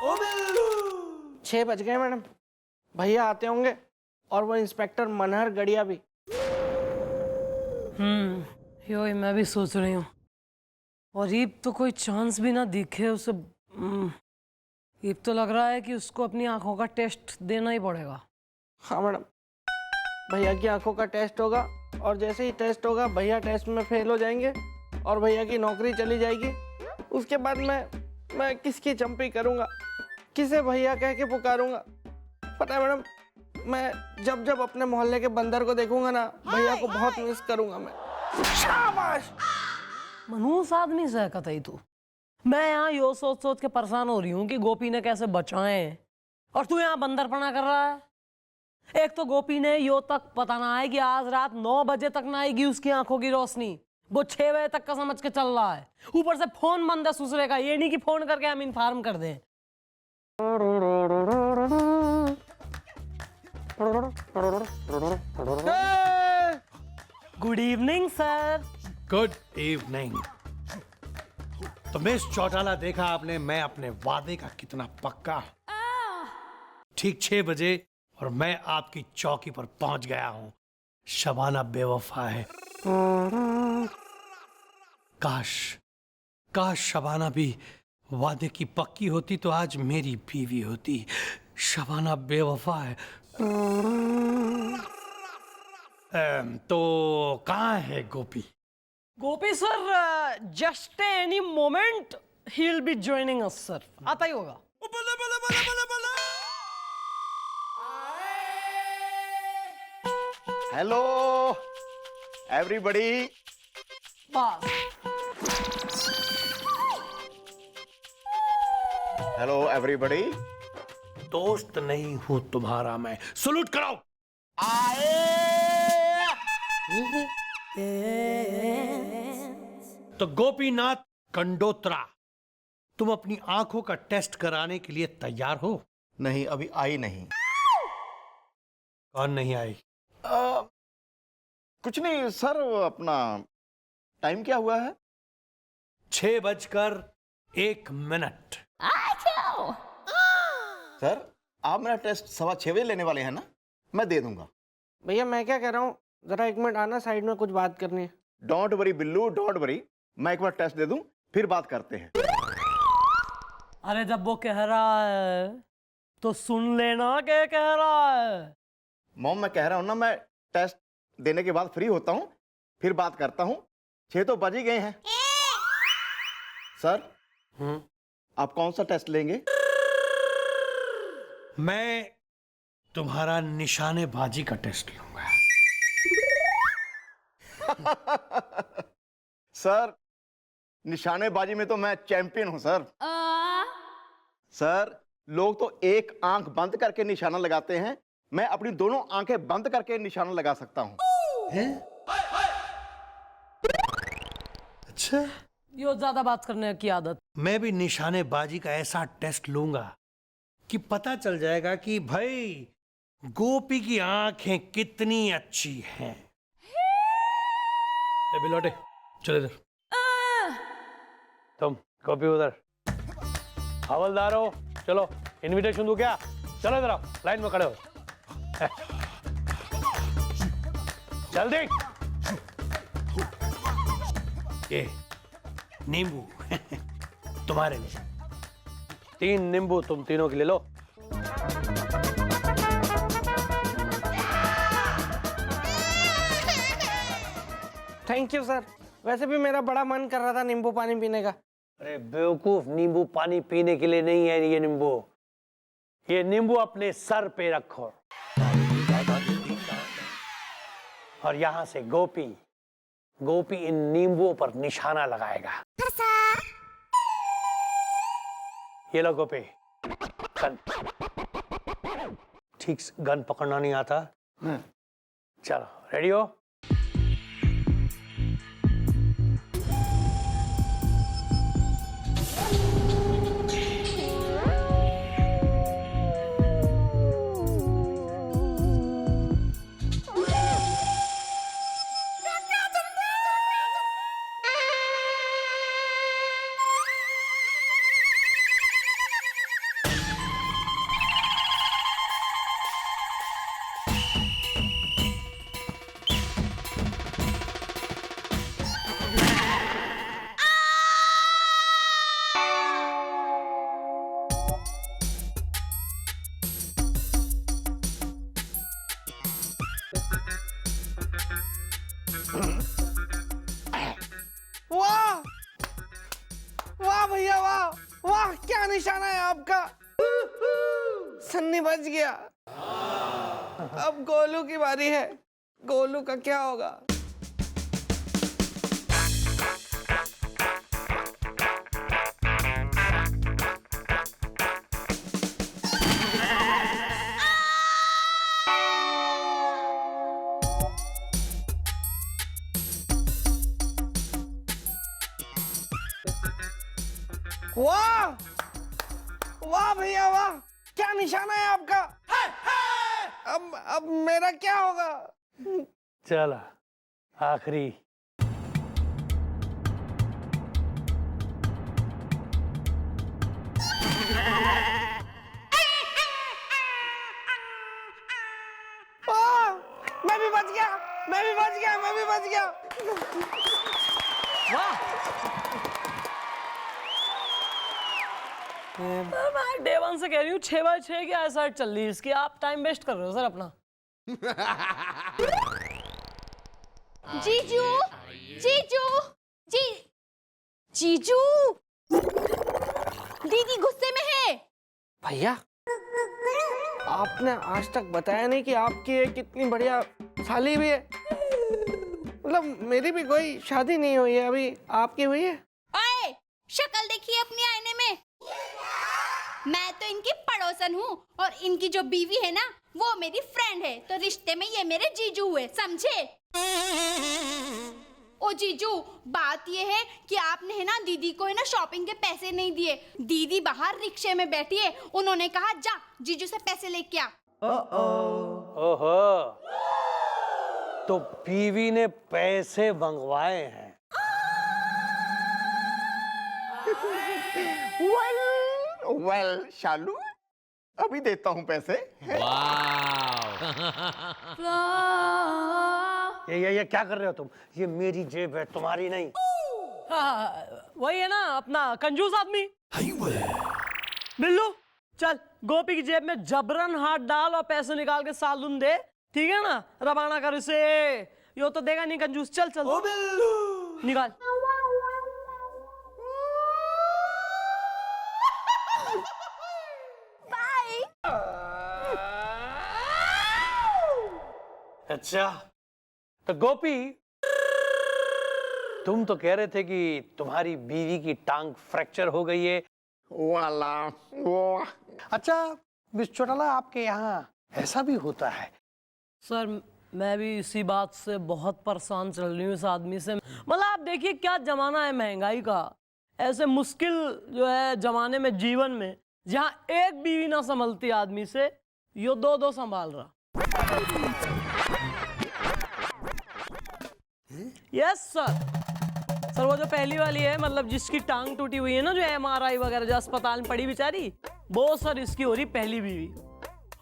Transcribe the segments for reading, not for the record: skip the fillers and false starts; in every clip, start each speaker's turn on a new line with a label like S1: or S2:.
S1: ओ बिल्लू।
S2: 6 बज गए मैडम, भैया आते होंगे और वो इंस्पेक्टर मनहर गड़िया भी।
S3: यो ही मैं भी सोच रही हूँ। और ईब तो कोई चांस भी ना दिखे उसे। ईब तो लग रहा है कि उसको अपनी आंखों का टेस्ट देना ही पड़ेगा।
S2: हाँ मैडम, भैया की आंखों का टेस्ट होगा और जैसे ही टेस्ट होगा भैया टेस्ट में फेल हो जाएंगे और भैया की नौकरी चली जाएगी। उसके बाद मैं किसकी चंपी करूँगा, किसे भैया कह के पुकारूंगा। पता है मैडम, मैं जब जब अपने मोहल्ले के बंदर को देखूंगा ना, भैया को बहुत मिस करूंगा मैं। शाबाश।
S3: मनहूस आदमी से कतई तू। मैं यहाँ यो सोच सोच के परेशान हो रही हूँ कि गोपी ने कैसे बचाएं, और तू यहाँ बंदरपना कर रहा है। एक तो गोपी ने यो तक पता ना है कि आज रात 9 बजे तक ना आएगी उसकी आंखों की रोशनी। वो 6 बजे तक का समझ के चल रहा है। ऊपर से फोन बंद है दूसरे का, ये नहीं कि फोन करके हम इन्फॉर्म कर दें। Good evening sir.
S1: Good evening. तो मिस चौटाला, देखा आपने मैं अपने वादे का कितना पक्का। ठीक 6 बजे और मैं आपकी चौकी पर पहुंच गया हूं। शबाना बेवफा है। काश काश शबाना भी वादे की पक्की होती तो आज मेरी बीवी होती। शबाना बेवफा है। तो कहाँ है Gopi?
S3: Gopi sir just any moment he will be joining us sir. आता ही होगा।
S4: Hello everybody.
S3: बस
S4: हेलो एवरीबॉडी।
S1: दोस्त नहीं हूं तुम्हारा मैं। सलूट कराओ। तो गोपीनाथ कंडोत्रा, तुम अपनी आंखों का टेस्ट कराने के लिए तैयार हो?
S4: नहीं, अभी आई नहीं।
S1: कौन नहीं आई?
S4: कुछ नहीं सर, अपना टाइम क्या हुआ है?
S1: 6:01।
S4: सर आप मेरा टेस्ट 6:15 बजे लेने वाले हैं ना? मैं दे दूंगा।
S2: भैया मैं क्या कह रहा हूँ, जरा 1 मिनट आना, साइड में कुछ बात करनी है।
S4: Don't worry Billu, don't worry. मैं एक बार टेस्ट दे दूं फिर बात करते हैं।
S3: अरे जब वो कह रहा है तो सुन लेना क्या कह रहा है।
S4: मॉम मैं कह रहा हूं ना, मैं टेस्ट देने के बाद फ्री होता हूं फिर बात करता हूं। 6 तो बज ही गए हैं। सर आप कौन सा टेस्ट लेंगे?
S1: मैं तुम्हारा निशानेबाजी का टेस्ट लूंगा।
S4: सर निशानेबाजी में तो मैं चैंपियन हूं सर। सर लोग तो एक आंख बंद करके निशाना लगाते हैं, मैं अपनी दोनों आंखें बंद करके निशाना लगा सकता हूं।
S1: अच्छा,
S3: यो ज्यादा बात करने की आदत।
S1: मैं भी निशानेबाजी का ऐसा टेस्ट लूंगा कि पता चल जाएगा कि भाई गोपी की आंखें कितनी अच्छी हैं। ए बिलोटे, चल इधर। तुम गोपी उधर। हवलदार हो, चलो इनविटेशन दूं क्या? चलो इधर आओ, लाइन में खड़े हो। जल्दी। ये नींबू तुम्हारे लिए। 3 नींबू तुम तीनों के लिए लो।
S2: Thank you sir. वैसे भी मेरा बड़ा मन कर रहा था नींबू पानी पीने का।
S1: अरे बेवकूफ, नींबू पानी पीने के लिए नहीं है ये नींबू। ये नींबू अपने सर पे रखो और यहां से गोपी इन नींबुओं पर निशाना लगाएगा। ये लो गोपी, गन। ठीक से गन पकड़ना नहीं आता? चलो रेडी हो?
S2: वाह क्या निशाना है आपका। सन्नी बच गया। अब गोलू की बारी है। गोलू का क्या होगा? वाह वाह भैया वाह, क्या निशाना है आपका। अब मेरा क्या होगा?
S1: चला आखिरी।
S2: मैं भी बच गया, मैं भी बच गया, मैं भी बच गया।
S3: मैं डे वन से कह रही हूँ 6x6 की ऐसा चल रही है इसकी, आप टाइम वेस्ट कर रहे हो सर अपना।
S5: जीजू जीजू जी जीजू दीदी गुस्से में है।
S2: भैया आपने आज तक बताया नहीं कि आपकी एक कितनी बढ़िया साली भी है। मतलब मेरी भी कोई शादी नहीं हुई है अभी, आपकी हुई है?
S5: ओए शक्ल देखिए अपनी आईने में। मैं तो इनकी पड़ोसन हूँ और इनकी जो बीवी है ना वो मेरी फ्रेंड है, तो रिश्ते में ये मेरे जीजू हुए, समझे? ओ जीजू बात ये है कि आपने है ना दीदी को है ना शॉपिंग के पैसे नहीं दिए। दीदी बाहर रिक्शे में बैठी है, उन्होंने कहा जा जीजू से पैसे लेके आ।
S1: ओहो, तो बीवी ने पैसे मंगवाए हैं।
S4: वेल शालू, अभी देता हूं पैसे।
S1: ये क्या कर रहे हो तुम? ये मेरी जेब है, तुम्हारी नहीं।
S3: हाँ, वही है ना अपना कंजूस आदमी। बिल्लू चल गोपी की जेब में जबरन हाथ डाल और पैसे निकाल के सालून दे, ठीक है ना? रवाना कर इसे, यो तो देगा नहीं कंजूस। चल चल ओ बिल्लू निकाल।
S1: अच्छा तो गोपी, तुम तो कह रहे थे कि तुम्हारी बीवी की टांग फ्रैक्चर हो गई है।
S4: वाला वो।
S1: अच्छा मिस चौटाला, आपके यहाँ ऐसा भी होता है?
S3: सर मैं भी इसी बात से बहुत परेशान चल रही हूँ इस आदमी से। मतलब आप देखिए क्या जमाना है महंगाई का। ऐसे मुश्किल जो है जमाने में, जीवन में, जहाँ एक बीवी ना संभलती आदमी से, यो दो दो संभाल रहा। यस सर वो जो पहली वाली है, मतलब जिसकी टांग टूटी हुई है ना, जो MRI वगैरह जो अस्पताल में पड़ी बेचारी, वो सर इसकी हो रही पहली बीवी।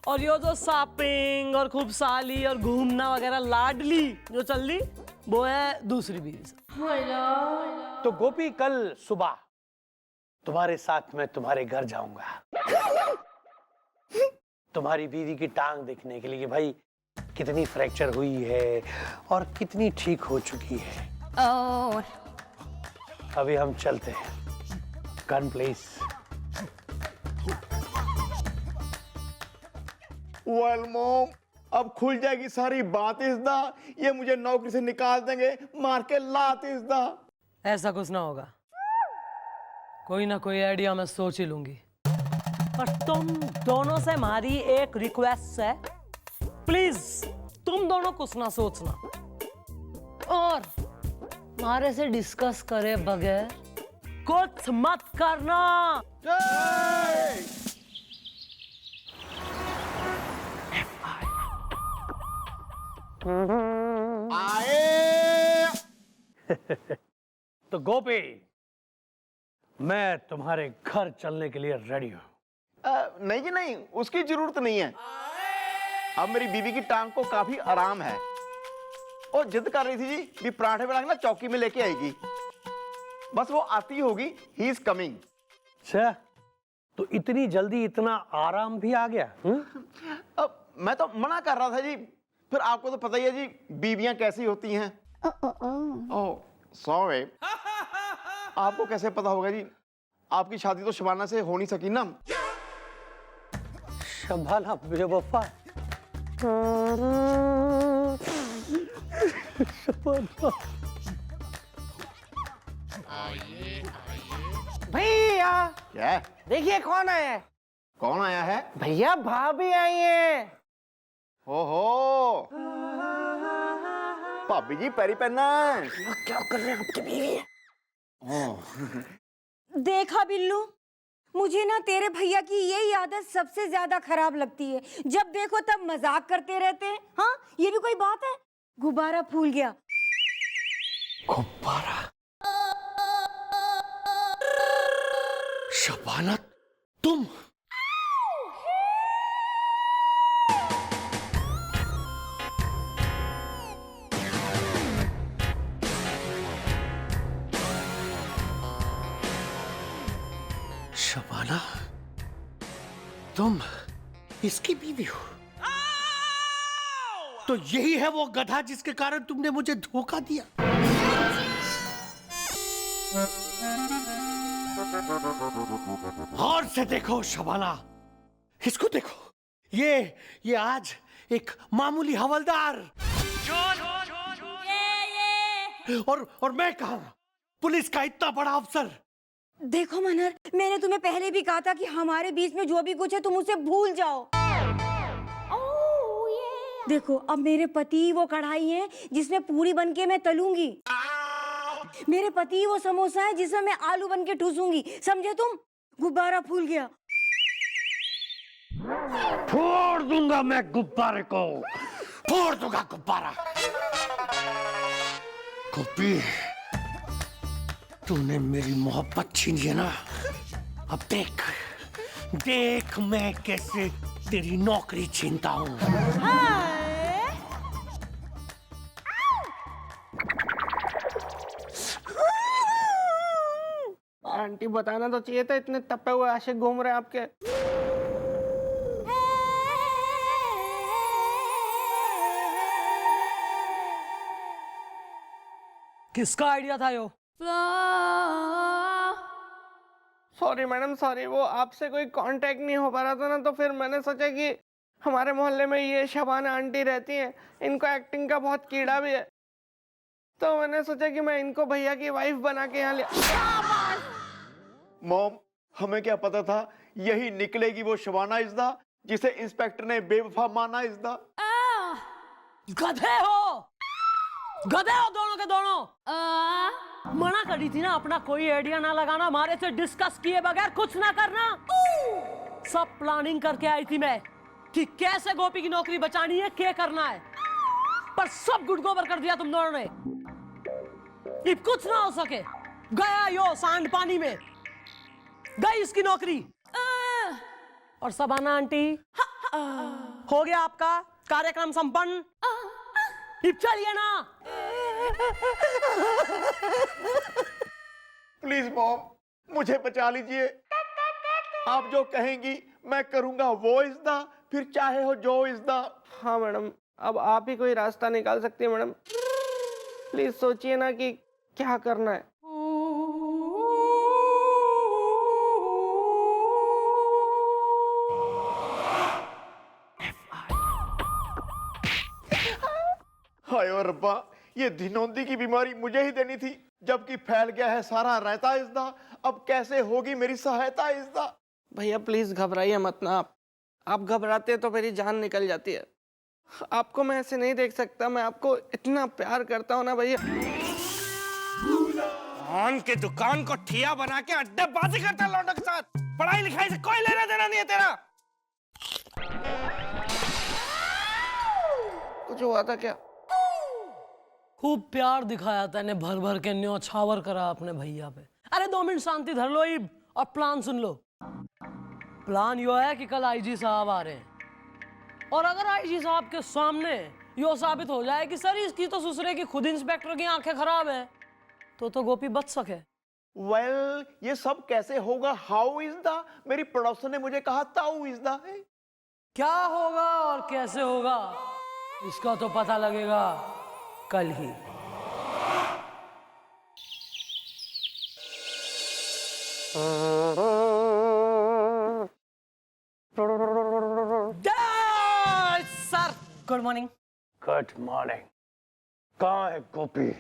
S3: और ये जो शॉपिंग और खूब साली और घूमना वगैरह लाडली जो चल रही, वो है दूसरी बीवी सर।
S1: तो गोपी कल सुबह तुम्हारे साथ मैं तुम्हारे घर जाऊंगा तुम्हारी बीवी की टांग देखने के लिए, भाई कितनी फ्रैक्चर हुई है और कितनी ठीक हो चुकी है। अभी हम चलते हैं। Gun please.
S4: वेल मॉम, अब खुल जाएगी सारी बात इसदा। ये मुझे नौकरी से निकाल देंगे, मार के लात इसदा।
S3: ऐसा कुछ ना होगा, कोई ना कोई आइडिया मैं सोच ही लूंगी। और तुम दोनों से हमारी एक रिक्वेस्ट है, प्लीज तुम दोनों कुछ ना सोचना और हमारे से डिस्कस करे बगैर कुछ मत करना।
S4: आए।
S1: तो गोपी, मैं तुम्हारे घर चलने के लिए रेडी हूं।
S4: नहीं जी नहीं, उसकी जरूरत नहीं है। अब मेरी बीवी की टांग को काफी आराम है। और जिद कर रही थी जी भी पराठे बना के ना चौकी में लेके आएगी। बस वो आती होगी, ही इज कमिंग।
S1: अच्छा, तो इतनी जल्दी इतना आराम भी आ गया?
S4: अब मैं तो मना कर रहा था जी, फिर आपको तो पता ही है जी बीवियां कैसी होती हैं। Oh sorry. आपको कैसे पता होगा जी आपकी शादी तो शबाना से हो नहीं सकी ना।
S2: शबाना बेवफा। भैया
S4: क्या है?
S2: देखिए कौन आया है।
S4: कौन आया है?
S2: भैया भाभी आई है।
S4: हो भाभी जी पैरी पहनना है।
S2: क्या कर रहे हैं आपकी बीवी?
S6: देखा बिल्लू, मुझे ना तेरे भैया की यही आदत सबसे ज्यादा खराब लगती है। जब देखो तब मजाक करते रहते हैं। हाँ, ये भी कोई बात है? गुब्बारा फूल गया।
S1: गुब्बारा? शबाना तुम? शबाना तुम इसकी बीवी हो? तो यही है वो गधा जिसके कारण तुमने मुझे धोखा दिया। और से देखो शबाना, इसको देखो, ये आज एक मामूली हवलदार और मैं कहा पुलिस का इतना बड़ा अफसर।
S6: देखो मनहर, मैंने तुम्हें पहले भी कहा था कि हमारे बीच में जो भी कुछ है तुम उसे भूल जाओ। देखो, अब मेरे पति वो कढ़ाई है जिसमें पूरी बनके मैं तलूंगी। मेरे पति वो समोसा है जिसमें मैं आलू बनके ठूसूंगी। समझे तुम? गुब्बारा फूल गया।
S1: फोड़ दूंगा मैं गुब्बारे को, फोड़ दूंगा गुब्बारा। गोपी, तूने मेरी मोहब्बत छीनी है ना? अब देख देख मैं कैसे तेरी नौकरी छीनता हूँ।
S2: आंटी बताना तो चाहिए था, इतने तपे हुए आशिक घूम रहे हैं आपके।
S3: किसका आइडिया था यो?
S2: Sorry madam, sorry. वो आपसे कोई कांटेक्ट नहीं हो पा रहा था ना, तो फिर मैंने सोचा कि हमारे मोहल्ले में ये शबाना आंटी रहती हैं, इनको एक्टिंग का बहुत कीड़ा भी है, तो मैंने सोचा कि मैं इनको भैया की वाइफ बना के यहाँ ले।
S4: मॉम, हमें क्या पता था यही निकलेगी वो शबाना इज़्दा जिसे इंस्पेक्टर ने बेवफा माना इज़्दा।
S3: गधे हो दोनों के दोनों। मना करी थी ना अपना कोई आइडिया ना लगाना, हमारे से डिस्कस किए बगैर कुछ ना करना। सब प्लानिंग करके आई थी मैं कि कैसे गोपी की नौकरी बचानी है, क्या करना है, पर सब गुड़ गोबर कर दिया तुम दोनों ने। अब कुछ ना हो सके, गया यो सांड पानी में, गई इसकी नौकरी। और शबाना आंटी, हो गया आपका कार्यक्रम संपन्न। अब चलिए ना।
S4: प्लीज मॉम, मुझे बचा लीजिए। आप जो कहेंगी मैं करूंगा वो इज़्दा, फिर चाहे हो जो इज़्दा।
S2: हाँ मैडम, अब आप ही कोई रास्ता निकाल सकती है मैडम। प्लीज सोचिए ना कि क्या करना है।
S4: हाय और रब्बा, ये धिनौंदी की बीमारी मुझे ही देनी थी, जबकि फैल गया है सारा रहता इज़्दा। अब कैसे होगी मेरी सहायता इज़्दा?
S2: भैया प्लीज घबराइए मत ना। आप घबराते हैं तो मेरी जान निकल जाती है। आपको मैं ऐसे नहीं देख सकता, मैं आपको इतना प्यार करता हूँ ना भैया।
S7: पान की दुकान को ठिया बना के अड्डेबाजी करता लौंडों के साथ। पढ़ाई लिखाई से कोई लेना देना नहीं है तेरा।
S2: कुछ हुआ था क्या?
S3: खूब प्यार दिखाया था, इन्हें भर भर के न्योछावर करा अपने भैया पे। अरे 2 मिनट शांति धर लो इब और प्लान सुन लो। प्लान यो है कि कल आईजी साहब आ रहे हैं, और अगर आईजी साहब के सामने यो साबित हो जाए कि सर इसकी तो ससुरे की खुद इंस्पेक्टर की आंखें खराब है, तो गोपी बच सके।
S4: वेल, ये सब कैसे होगा? हाउ इज़्दा? मेरी पड़ोसन ने मुझे कहा ताऊ इज़्दा है।
S3: क्या होगा और कैसे होगा इसका तो पता लगेगा कल ही। Good morning.
S1: Good morning. कहाँ है गोपी?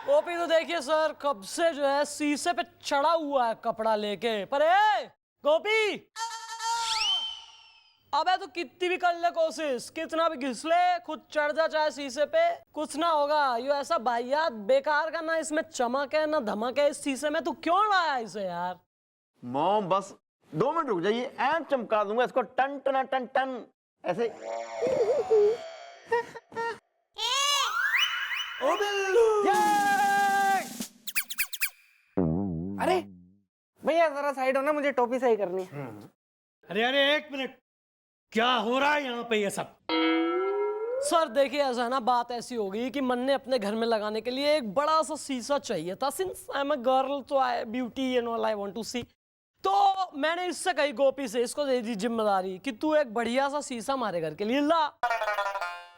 S3: गोपी तो देखिए सर कब से जो है शीशे पे चढ़ा हुआ है कपड़ा लेके। पर ए गोपी, अबे तो कितनी भी कर ले कोशिश, कितना भी घिस ले, खुद चढ़ जा चाहे शीशे पे, कुछ ना होगा। ये ऐसा वाहियात बेकार का, ना इसमें चमक है ना धमक है इस शीशे में। तू क्यों लाया इसे यार?
S4: मॉम बस 2 मिनट रुक जाइए, ऐन चमका दूंगा इसको, टन टन टन टन ऐसे।
S2: ओ बिल्लू! अरे भैया जरा साइड होना, मुझे टोपी सही करनी है।
S1: अरे एक मिनट, क्या हो रहा है यहाँ पे ये सब?
S3: सर देखिए ऐसा ना, बात ऐसी हो गई कि मन ने अपने घर में लगाने के लिए एक बड़ा सा शीशा चाहिए था। Since I am a girl तो I beauty and all I want to see. तो मैंने इससे कही गोपी से, इसको दे दी जिम्मेदारी कि तू एक बढ़िया सा शीशा हमारे घर के लिए ला।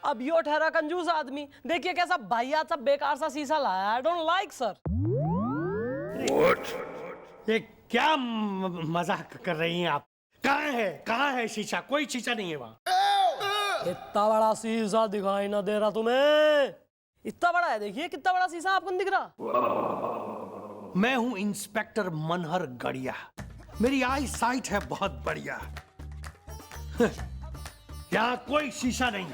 S3: अब यो ठहरा कंजूस आदमी, देखिए कैसा वाहियात सा बेकार सा शीशा लाया। I don't like sir.
S1: ये क्या मजाक कर रही हैं आप? कहाँ है शीशा? कोई शीशा नहीं है वहाँ।
S3: इतना बड़ा शीशा दिखाई ना दे रहा तुम्हें? इतना बड़ा है, देखिए कितना बड़ा शीशा, आपको नहीं दिख रहा?
S1: मैं हूँ इंस्पेक्टर मनहर गड़िया, मेरी आई साइट है बहुत बढ़िया। यहाँ कोई शीशा नहीं,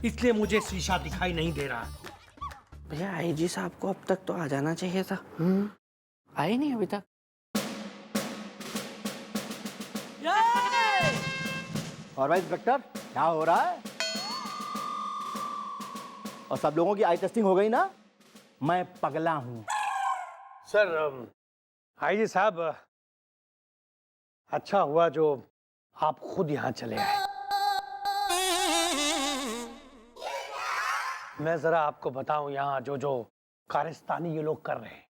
S1: इसलिए मुझे शीशा दिखाई नहीं दे रहा।
S2: भैया आईजी साहब को अब तक तो आ जाना चाहिए था, आए नहीं अभी तक।
S4: और भाई इंस्पेक्टर क्या हो रहा है? और सब लोगों की आई टेस्टिंग हो गई ना? मैं पगला हूं।
S1: सर आईजी साहब, अच्छा हुआ जो आप खुद यहाँ चले आए। मैं जरा आपको बताऊं, यहाँ जो कारिस्तानी ये लोग कर रहे हैं,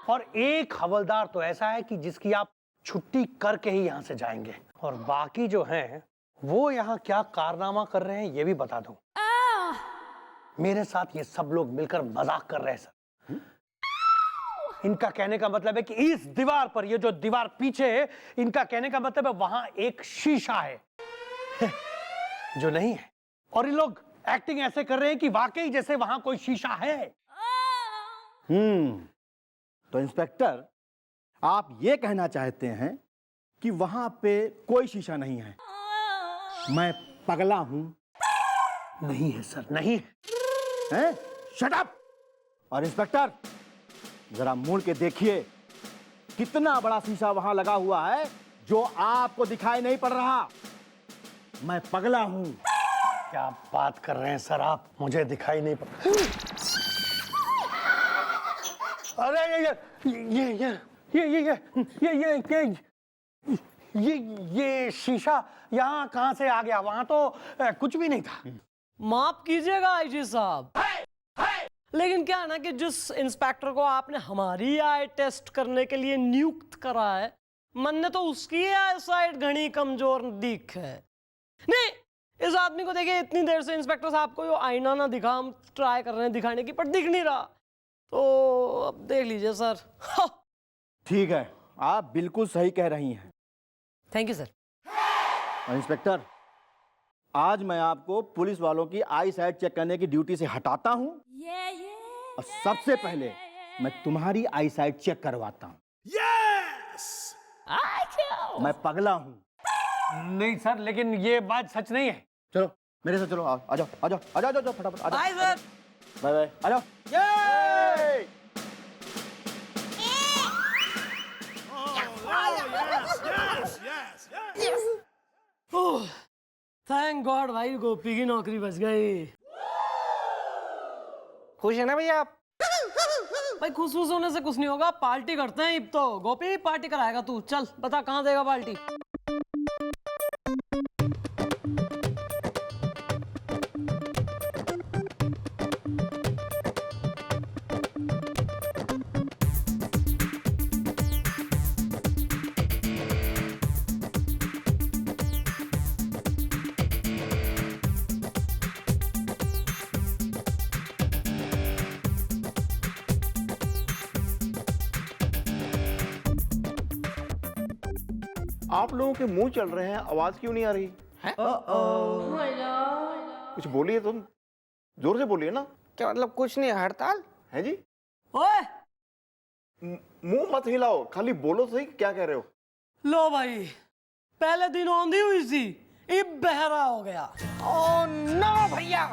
S1: और एक हवलदार तो ऐसा है कि जिसकी आप छुट्टी करके ही यहाँ से जाएंगे, और बाकी जो हैं वो यहाँ क्या कारनामा कर रहे हैं ये भी बता दूं। मेरे साथ ये सब लोग मिलकर मजाक कर रहे हैं सर। इनका कहने का मतलब है कि इस दीवार पर, ये जो दीवार पीछे है, इनका कहने का मतलब है वहां एक शीशा है जो नहीं है, और ये लोग एक्टिंग ऐसे कर रहे हैं कि वाकई जैसे वहां कोई शीशा है।
S4: तो इंस्पेक्टर आप ये कहना चाहते हैं कि वहां पे कोई शीशा नहीं है? मैं पगला हूं?
S1: नहीं है सर, नहीं है।
S4: Shut up! और इंस्पेक्टर जरा मुड़ के देखिए, कितना बड़ा शीशा वहां लगा हुआ है जो आपको दिखाई नहीं पड़ रहा। मैं पगला हूं।
S1: क्या बात कर रहे हैं सर आप? मुझे दिखाई नहीं पड़। अरे ये शीशा यहाँ कहाँ से आ गया? वहां तो कुछ भी नहीं था।
S3: माफ कीजिएगा आईजी साहब, लेकिन क्या है ना कि जिस इंस्पेक्टर को आपने हमारी आई टेस्ट करने के लिए नियुक्त करा है, मन ने तो उसकी आई साइड घनी कमजोर दिख है। नहीं, इस आदमी को देखिए, इतनी देर से इंस्पेक्टर साहब को यो आईना ना दिखा, हम ट्राई कर रहे हैं दिखाने की, पर दिख नहीं रहा। तो अब देख लीजिए सर।
S4: ठीक है, आप बिल्कुल सही कह रही हैं।
S3: Thank you sir.
S4: और इंस्पेक्टर, आज मैं आपको पुलिस वालों की आई साइट चेक करने की ड्यूटी से हटाता हूं, और सबसे पहले मैं तुम्हारी आई साइट चेक करवाता हूं। मैं पगला हूं।
S1: नहीं सर, लेकिन ये बात सच नहीं है।
S4: चलो मेरे साथ चलो, आ जाओ आ जाओ आ जाओ, जाओ फटाफट आ जाओ।
S3: Bye sir.
S4: बाय बाय, आ जाओ। ये
S3: थैंक गॉड भाई, गोपी की नौकरी बच गई।
S2: खुश है ना भैया आप?
S3: भाई खुश होने से कुछ नहीं होगा, पार्टी करते हैं। अब तो गोपी पार्टी कराएगा तू, चल बता कहाँ देगा पार्टी।
S4: आप लोगों के मुंह चल रहे हैं, आवाज क्यों नहीं आ रही? कुछ बोलिए तुम, जोर से बोलिए ना।
S2: क्या मतलब? कुछ नहीं, हड़ताल
S4: है जी?
S3: ओए
S4: मुंह मत हिलाओ, खाली बोलो सही, क्या कह रहे हो?
S3: लो भाई, पहले दिन औंधी हुई थी, अब बहरा हो गया।
S2: ओ नो भैया,